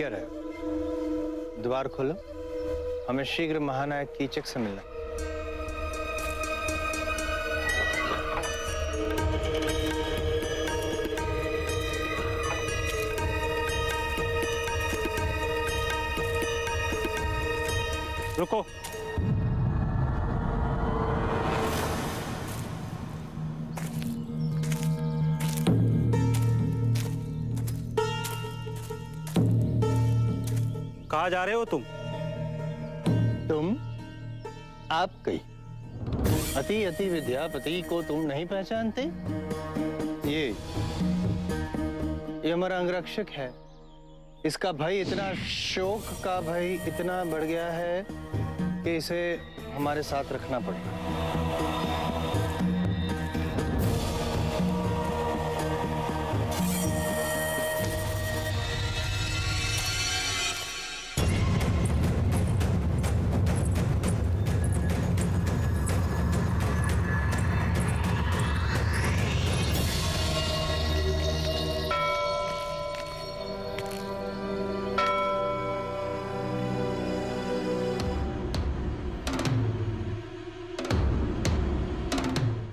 क्या रहे हो? द्वार खोलो, हमें शीघ्र महानायक कीचक से मिलना। रुको। कहाँ जा रहे हो तुम? आपकी अति अति विद्यापति को तुम नहीं पहचानते? ये हमारा अंगरक्षक है। इसका भय इतना, शोक का भय इतना बढ़ गया है कि इसे हमारे साथ रखना पड़ेगा।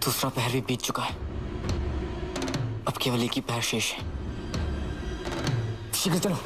दूसरा पहर भी बीत चुका है, अब केवल एक ही पहर शेष है। शीघ्र चलो।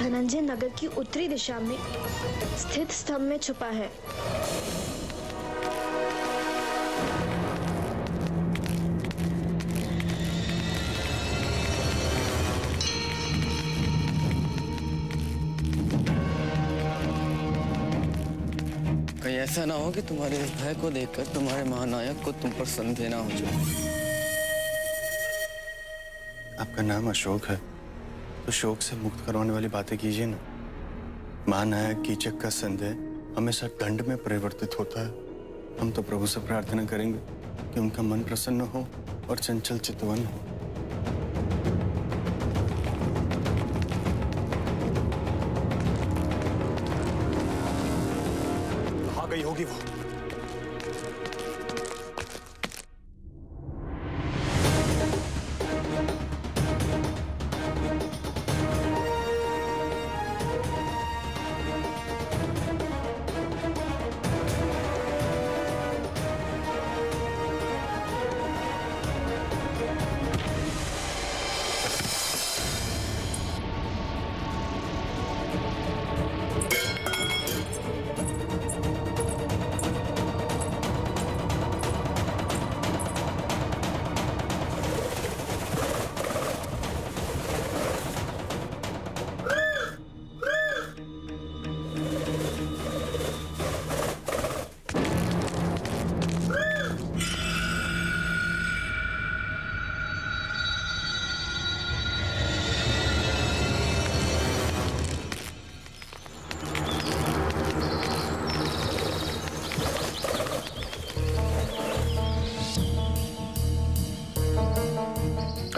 धनंजय नगर की उत्तरी दिशा में स्थित स्तंभ में छुपा है। कहीं ऐसा ना हो कि तुम्हारे इस भय को देखकर तुम्हारे महानायक को तुम पर संदेह ना हो जाए। आपका नाम अशोक है तो शोक से मुक्त करवाने वाली बातें कीजिए ना। महानायक कीचक का संदेह हमेशा दंड में परिवर्तित होता है। हम तो प्रभु से प्रार्थना करेंगे कि उनका मन प्रसन्न हो और चंचल चितवन हो। कहाँ गई होगी वो?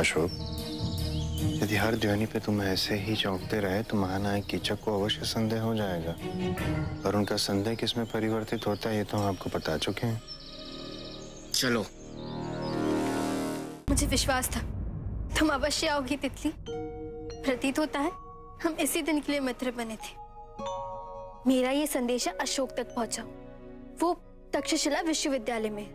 अशोक, यदि हर ध्वनि पे तुम ऐसे ही चौंकते रहे तो महानायक कीचक को अवश्य संदेह हो जाएगा। और उनका संदेह किसमें परिवर्तित होता है ये तो हम आपको बता चुके हैं। चलो। मुझे विश्वास था तुम अवश्य आओगी तितली। प्रतीत होता है हम इसी दिन के लिए मित्र बने थे। मेरा ये संदेश अशोक तक पहुंचा, वो तक्षशिला विश्वविद्यालय में।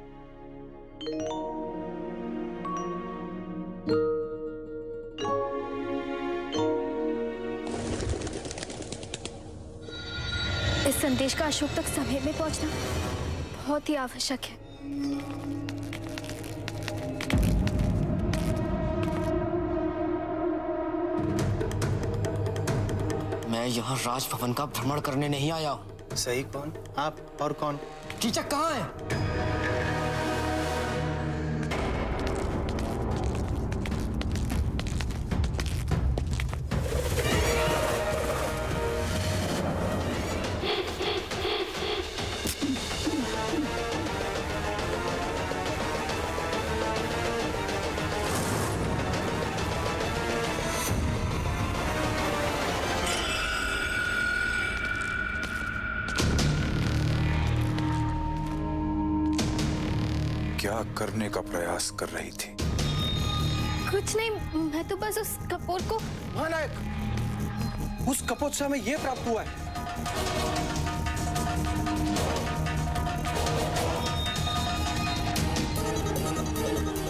इस संदेश का अशोक तक समय में पहुंचना बहुत ही आवश्यक है। मैं यहाँ राजभवन का भ्रमण करने नहीं आया हूँ। सही कौन? आप और कौन? कीचक कहाँ है? क्या करने का प्रयास कर रही थी? कुछ नहीं, मैं तो बस उस कपूर को। महानायक, उस कपोत से हमें यह प्राप्त हुआ है।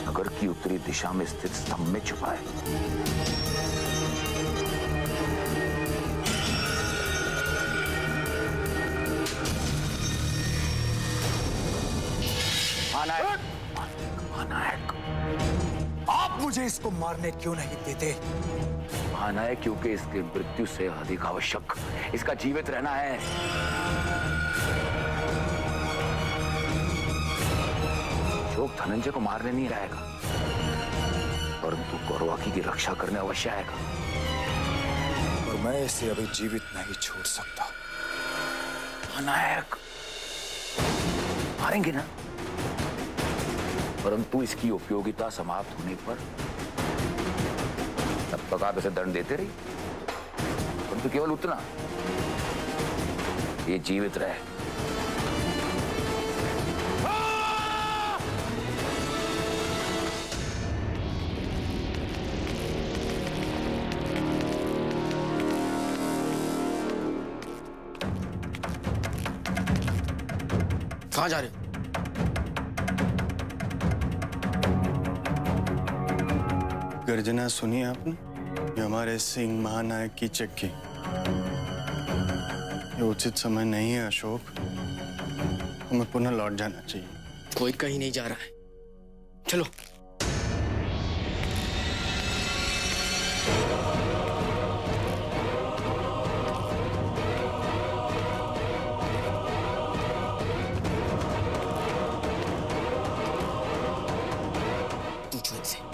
नगर की उत्तरी दिशा में स्थित स्तंभ में छुपा है। महानायक, महानायक, आप मुझे इसको मारने क्यों नहीं देते? महानायक, क्योंकि इसकी मृत्यु से अधिक आवश्यक इसका जीवित रहना है। अशोक धनंजय को मारने नहीं रहेगा, परंतु कौरवाकी की रक्षा करने अवश्य आएगा। और मैं इसे अभी जीवित नहीं छोड़ सकता। महानायक, मारेंगे ना, परंतु इसकी उपयोगिता समाप्त होने पर तब तक आप इसे दंड देते रहिए, परंतु केवल उतना ये जीवित रहे। कहाँ जा रहे हो? गर्जना सुनी आपने? ये हमारे सिंह महानायक की चक्की। ये उचित समय नहीं है अशोक, हमें पुनः लौट जाना चाहिए। कोई कहीं नहीं जा रहा है, चलो। पूछो इनसे।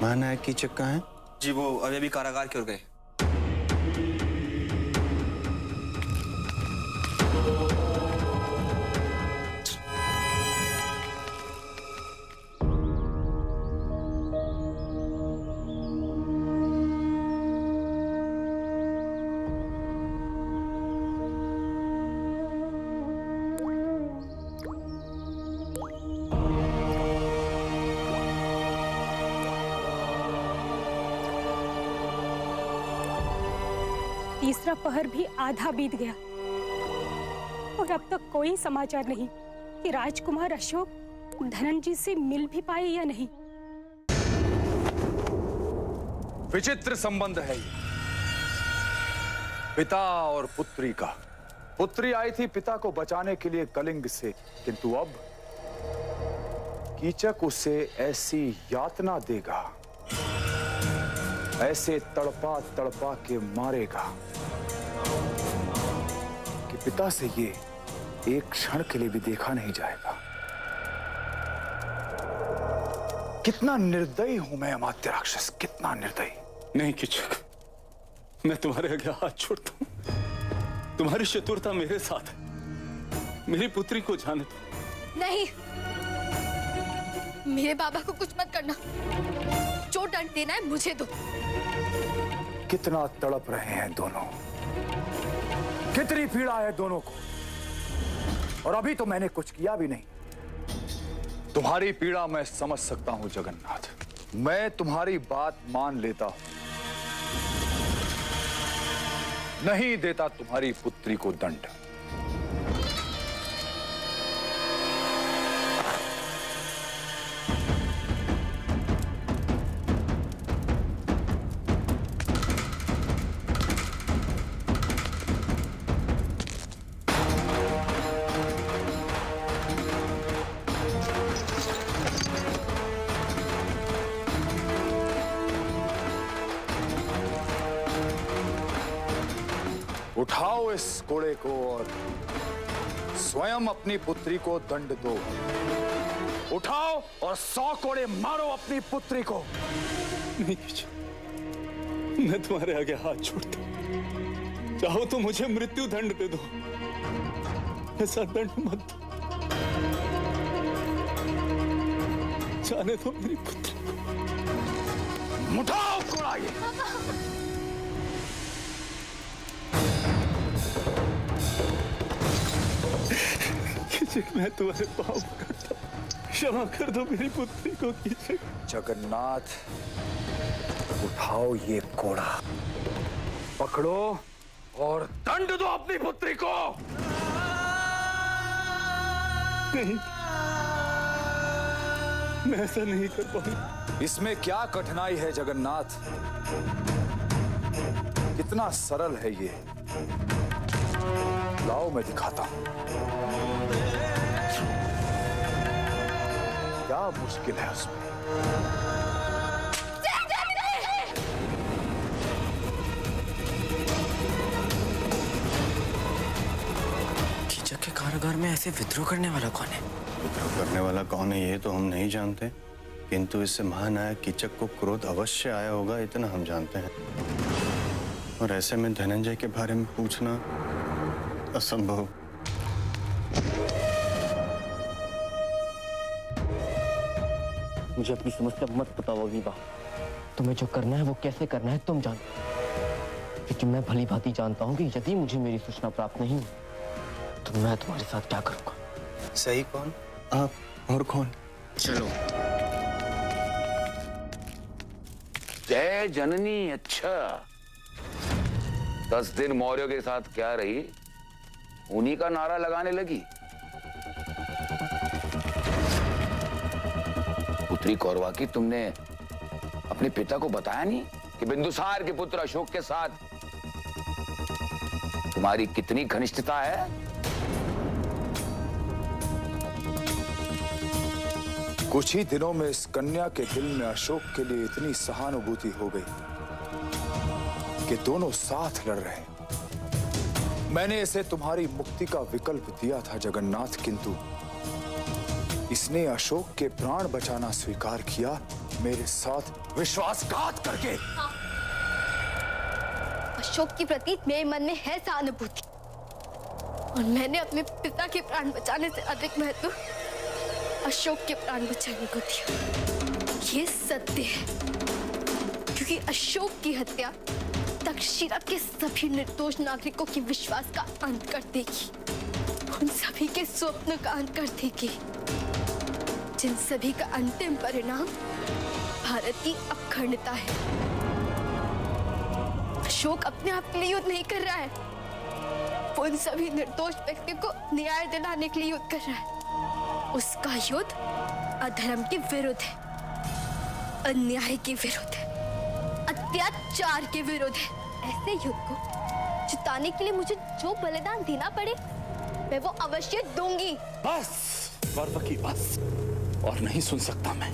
महानायक की चक्का है? जी वो अभी अभी कारागार की ओर गए। तीसरा पहर भी आधा बीत गया और अब तक कोई समाचार नहीं कि राजकुमार अशोक धनंजय से मिल भी पाए या नहीं। विचित्र संबंध है ये, पिता और पुत्री का। पुत्री आई थी पिता को बचाने के लिए कलिंग से, किंतु अब कीचक उसे ऐसी यातना देगा, ऐसे तड़पा तड़पा के मारेगा कि पिता से ये एक क्षण के लिए भी देखा नहीं जाएगा। कितना निर्दयी हूं मैं अमात्य राक्षस, कितना निर्दयी। नहीं कीचक, मैं तुम्हारे आगे हाथ छोड़ता हूं। तुम्हारी चतुरता मेरे साथ है, मेरी पुत्री को जाने दो। नहीं, मेरे बाबा को कुछ मत करना, जो दंड देना है मुझे दो। कितना तड़प रहे हैं दोनों, कितनी पीड़ा है दोनों को, और अभी तो मैंने कुछ किया भी नहीं। तुम्हारी पीड़ा मैं समझ सकता हूं जगन्नाथ, मैं तुम्हारी बात मान लेता हूं, नहीं देता तुम्हारी पुत्री को दंड। उठाओ इस कोड़े को और स्वयं अपनी पुत्री को दंड दो। उठाओ और 100 कोड़े मारो अपनी पुत्री को। नहीं कीजिए, मैं तुम्हारे आगे हाथ छोड़ता हूं। चाहो तो मुझे मृत्यु दंड दे दो, ऐसा दंड मत दो। जाने दो मेरी पुत्री को। उठाओ कोड़ा ये। कीचक, मैं तुम्हारे पाँव पकड़ता हूं, क्षमा कर दो मेरी पुत्री को। कीचक, जगन्नाथ, उठाओं ये कोड़ा, पकड़ो और दंड दो अपनी पुत्री को। नहीं, मैं ऐसा नहीं कर पाऊंगा। इसमें क्या कठिनाई है जगन्नाथ? कितना सरल है ये। लाओ मैं दिखाता हूं। क्या मुश्किल है उसमें? कीचक के कारागार में ऐसे विद्रोह करने वाला कौन है? विद्रोह करने वाला कौन है ये तो हम नहीं जानते, किंतु इससे महानायक कीचक को क्रोध अवश्य आया होगा, इतना हम जानते हैं। और ऐसे में धनंजय के बारे में पूछना असंभव। मुझे अपनी समस्या मत बताओ विवाह। तुम्हें जो करना है वो कैसे करना है तुम जानो। लेकिन मैं भली भांति जानता हूँ कि यदि मुझे मेरी सूचना प्राप्त नहीं तो मैं तुम्हारे साथ क्या करूंगा। सही कौन? आप और कौन? चलो। जय जननी। अच्छा, 10 दिन मौर्यों के साथ क्या रही, उन्हीं का नारा लगाने लगी। पुत्री कौरवा की तुमने अपने पिता को बताया नहीं कि बिंदुसार के पुत्र अशोक के साथ तुम्हारी कितनी घनिष्ठता है? कुछ ही दिनों में इस कन्या के दिल में अशोक के लिए इतनी सहानुभूति हो गई कि दोनों साथ लड़ रहे। मैंने इसे तुम्हारी मुक्ति का विकल्प दिया था जगन्नाथ, किंतु इसने अशोक के प्राण बचाना स्वीकार किया, मेरे साथ विश्वासघात करके। हाँ। अशोक के प्रति मेरे मन में है सहानुभूति, और मैंने अपने पिता के प्राण बचाने से अधिक महत्व अशोक के प्राण बचाने को दिया। ये सत्य है, क्योंकि अशोक की हत्या तक्षशिला के सभी निर्दोष नागरिकों के विश्वास का अंत कर देगी, उन सभी के स्वप्न का अंत कर देगी, जिन सभी का अंतिम परिणाम भारत की अखंडता है। अशोक अपने आप के लिए युद्ध नहीं कर रहा है, वो उन सभी निर्दोष व्यक्तियों को न्याय दिलाने के लिए युद्ध कर रहा है। उसका युद्ध अधर्म के विरुद्ध है, अन्याय के विरुद्ध है, अत्याचार के विरुद्ध है। ऐसे युद्ध को जिताने के लिए मुझे जो बलिदान देना पड़े मैं वो अवश्य दूंगी। बस कौरवकी, बस और नहीं सुन सकता मैं।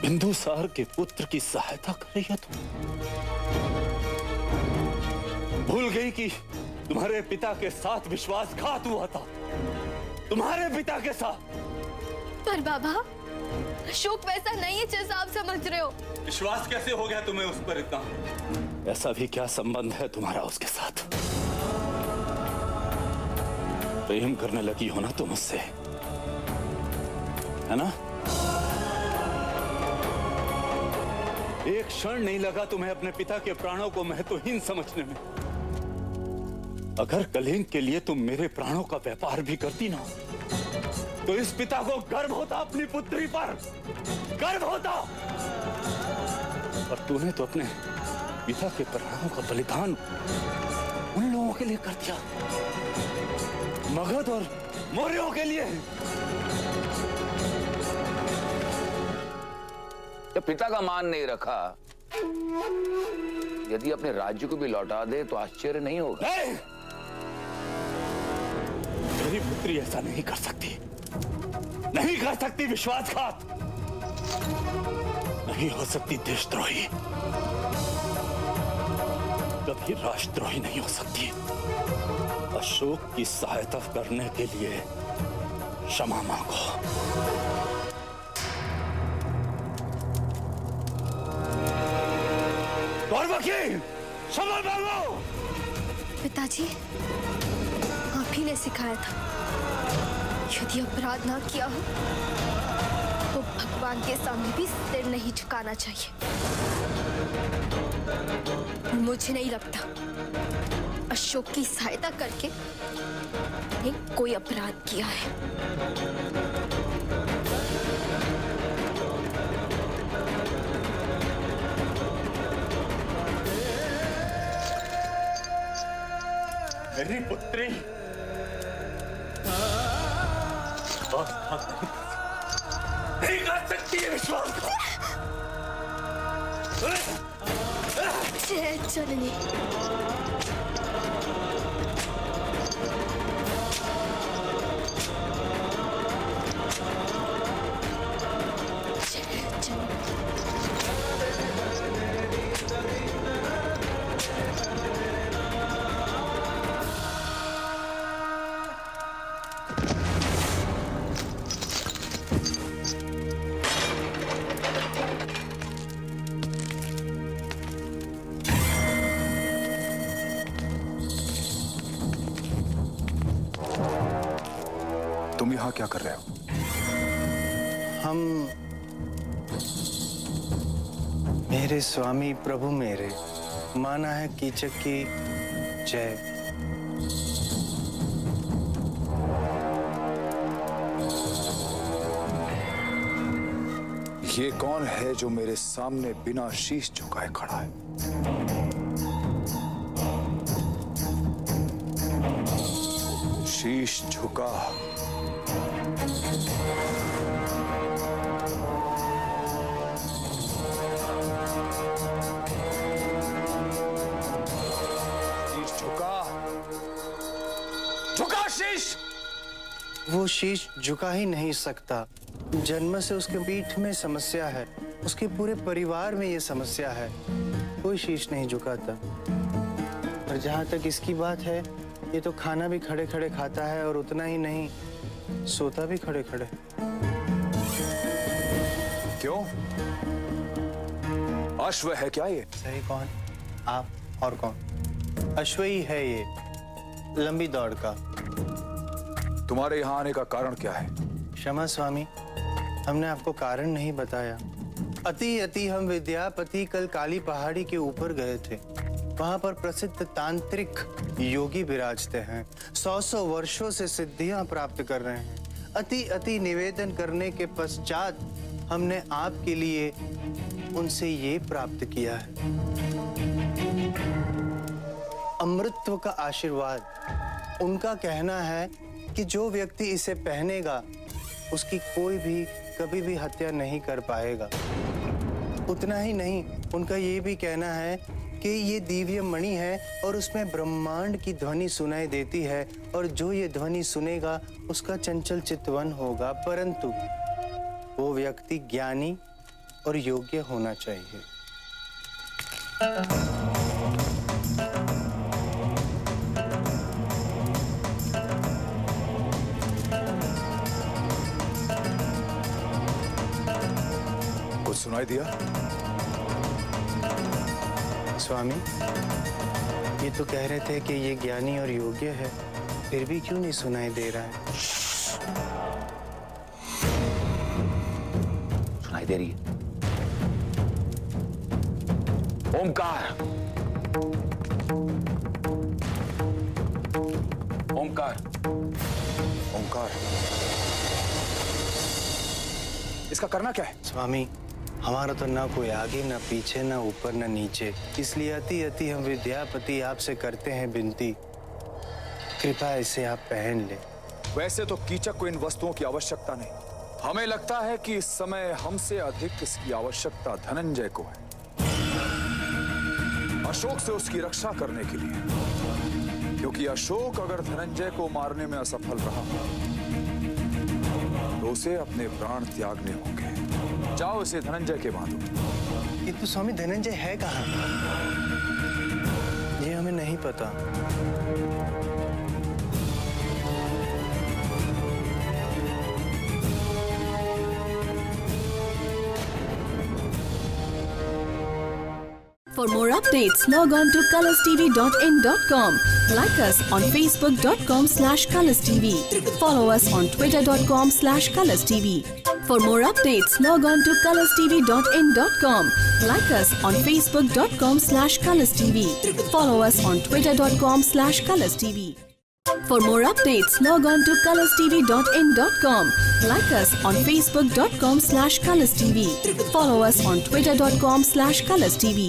बिंदुसार के पुत्र की सहायता कर रही है तुम। भूल गई कि तुम्हारे पिता के साथ विश्वासघात हुआ था, तुम्हारे पिता के साथ। पर बाबा, अशोक वैसा नहीं है जैसा आप समझ रहे हो। विश्वास कैसे हो गया तुम्हें उस पर इतना? ऐसा भी क्या संबंध है तुम्हारा उसके साथ? प्रेम करने लगी हो ना तुम उससे, है ना? एक क्षण नहीं लगा तुम्हें अपने पिता के प्राणों को महत्वहीन समझने में। अगर कलिंग के लिए तुम मेरे प्राणों का व्यापार भी करती ना, तो इस पिता को गर्व होता अपनी पुत्री पर, गर्व होता। पर तूने तो अपने पिता के प्राणों का बलिदान उन लोगों के लिए कर दिया, मगध और मौर्यों के लिए। जब पिता का मान नहीं रखा, यदि अपने राज्य को भी लौटा दे तो आश्चर्य नहीं होगा। मेरी पुत्री ऐसा नहीं कर सकती, नहीं कर सकती विश्वासघात, नहीं हो सकती देशद्रोही। कभी राष्ट्रद्रोही नहीं हो सकती। अशोक की सहायता करने के लिए क्षमा मांगो। क्षमा मांगो। पिताजी, आप ही ने सिखाया था, यदि अपराध ना किया हो तो भगवान के सामने भी सिर नहीं झुकाना चाहिए। मुझे नहीं लगता अशोक की सहायता करके ने कोई अपराध किया है। मेरी पुत्री नहीं कर सकती है विश्वास। जय जननी। तुम यहाँ क्या कर रहे हो? हम मेरे स्वामी प्रभु मेरे, माना है कीचक की जय। ये कौन है जो मेरे सामने बिना शीश झुकाए खड़ा है? शीश झुका। शीश झुका। झुका शीश। वो शीश झुका ही नहीं सकता। जन्म से उसके पीठ में समस्या है, उसके पूरे परिवार में ये समस्या है। कोई शीश नहीं झुकाता। और जहां तक इसकी बात है, ये तो खाना भी खड़े खड़े खाता है और उतना ही नहीं, सोता भी खड़े खड़े। क्यों? अश्व है क्या ये? सही कौन? आप और कौन? अश्व ही है ये, लंबी दौड़ का। तुम्हारे यहाँ आने का कारण क्या है? क्षमा स्वामी, हमने आपको कारण नहीं बताया। अति अति हम विद्यापति कल काली पहाड़ी के ऊपर गए थे। वहां पर प्रसिद्ध तांत्रिक योगी विराजते हैं, 100 वर्षों से सिद्धियां प्राप्त कर रहे हैं। अति अति निवेदन करने के पश्चात हमने आपके लिए उनसे ये प्राप्त किया है, अमृतत्व का आशीर्वाद। उनका कहना है कि जो व्यक्ति इसे पहनेगा उसकी कोई भी कभी भी हत्या नहीं कर पाएगा। उतना ही नहीं, उनका ये भी कहना है कि ये दिव्य मणि है और उसमें ब्रह्मांड की ध्वनि सुनाई देती है, और जो ये ध्वनि सुनेगा उसका चंचल चित्तवन होगा, परंतु वो व्यक्ति ज्ञानी और योग्य होना चाहिए। कुछ सुनाई दिया? स्वामी, ये तो कह रहे थे कि ये ज्ञानी और योग्य है, फिर भी क्यों नहीं सुनाई दे रहा है? सुनाई दे रही है। ओमकार। ओमकार। ओंकार। इसका करना क्या है? स्वामी, हमारा तो ना कोई आगे ना पीछे ना ऊपर ना नीचे, इसलिए अति अति हम विद्यापति आपसे करते हैं विनती, कृपा इसे आप पहन ले। वैसे तो कीचक को इन वस्तुओं की आवश्यकता नहीं। हमें लगता है कि इस समय हमसे अधिक इसकी आवश्यकता धनंजय को है, अशोक से उसकी रक्षा करने के लिए। क्योंकि अशोक अगर धनंजय को मारने में असफल रहा तो उसे अपने प्राण त्यागने होंगे। जाओ इसे धनंजय के बांधो। ये तो स्वामी धनंजय है कहाँ? नहीं पता। For more updates, log on to colorstv.in.com. Like us on facebook.com/colorstv. Follow us on twitter.com/colorstv. For more updates, log on to colorstv.in.com. Like us on facebook.com/colorstv. Follow us on twitter.com/colorstv. For more updates, log on to colorstv.in.com. Like us on facebook.com/colorstv. Follow us on twitter.com/colorstv.